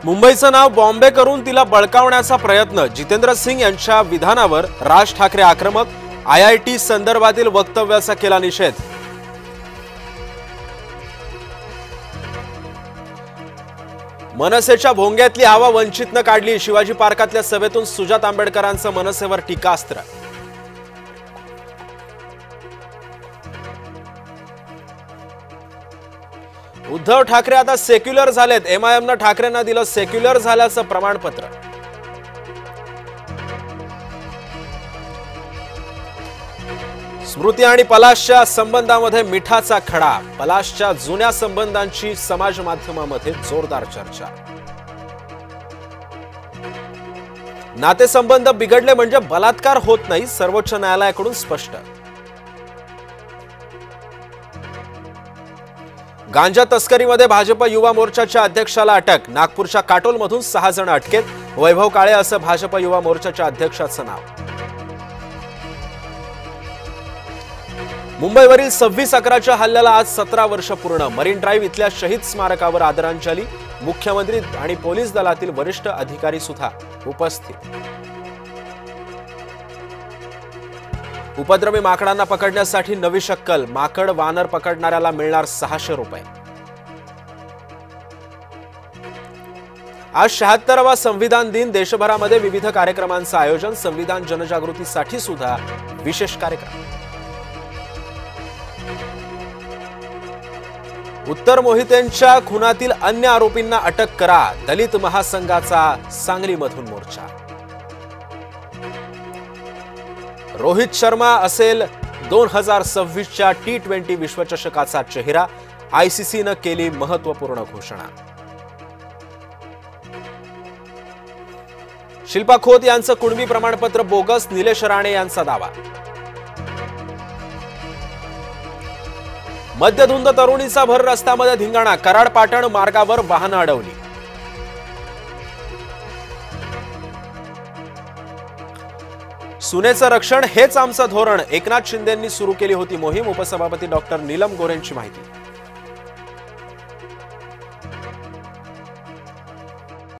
मुंबईचं नाव बॉम्बे करून तिला बळकावण्याचा प्रयत्न, जितेंद्र सिंग यांच्या विधानावर राज ठाकरे आक्रमक, IIT संदर्भातील वक्तव्याचा केला निषेध. मनसेच्या भोंग्यातली हवा वंचितनं काढली, शिवाजी पार्कातल्या सभेतून सुजात आंबेडकरांचं मनसेवर टीकास्त्र. उद्धव ठाकरे आता सेक्युलर झालेत, MIMनं ठाकरेंना दिलं सेक्युलर झाल्याचं प्रमाणपत्र. स्मृती आणि पलाशच्या संबंधामध्ये मिठाचा खडा, पलाशच्या जुन्या संबंधांची समाज माध्यमामध्ये जोरदार चर्चा. नातेसंबंध बिघडले म्हणजे बलात्कार होत नाही, सर्वोच्च न्यायालयाकडून स्पष्ट. गांजा तस्करीमध्ये भाजप युवा मोर्चाच्या अध्यक्षाला अटक, नागपूरच्या काटोलमधून 6 जण अटकेत, वैभव काळे असं भाजप युवा मोर्चाच्या अध्यक्षाचं नाव. मुंबईवरील 26/11च्या हल्ल्याला आज 17 वर्ष पूर्ण, मरीन ड्राईव्ह इथल्या शहीद स्मारकावर आदरांजली, मुख्यमंत्री आणि पोलीस दलातील वरिष्ठ अधिकारी सुद्धा उपस्थित. उपद्रवी माकडांना पकडण्यासाठी नवी शक्कल, माकड वानर पकडणाऱ्याला मिळणार 600 रुपये. आज 76वा संविधान दिन, देशभरामध्ये विविध कार्यक्रमांचं आयोजन, संविधान जनजागृतीसाठी सुद्धा विशेष कार्यक्रम. उत्तर मोहितेंच्या खुनातील अन्य आरोपींना अटक करा, दलित महासंघाचा सांगलीमधून मोर्चा. रोहित शर्मा असेल 2026च्या T20 विश्वचषकाचा चेहरा, ICCनं केली महत्त्वपूर्ण घोषणा. शिल्पा खोत यांचं कुणबी प्रमाणपत्र बोगस, निलेश राणे यांचा दावा. मद्यधुंद तरुणीचा भर रस्त्यामध्ये धिंगाणा, कराड पाटण मार्गावर वाहनं अडवली. सुनेचं रक्षण हेच आमचं धोरण, एकनाथ शिंदेंनी सुरू केली होती मोहीम, उपसभापती डॉक्टर नीलम गोऱ्हेंची माहिती.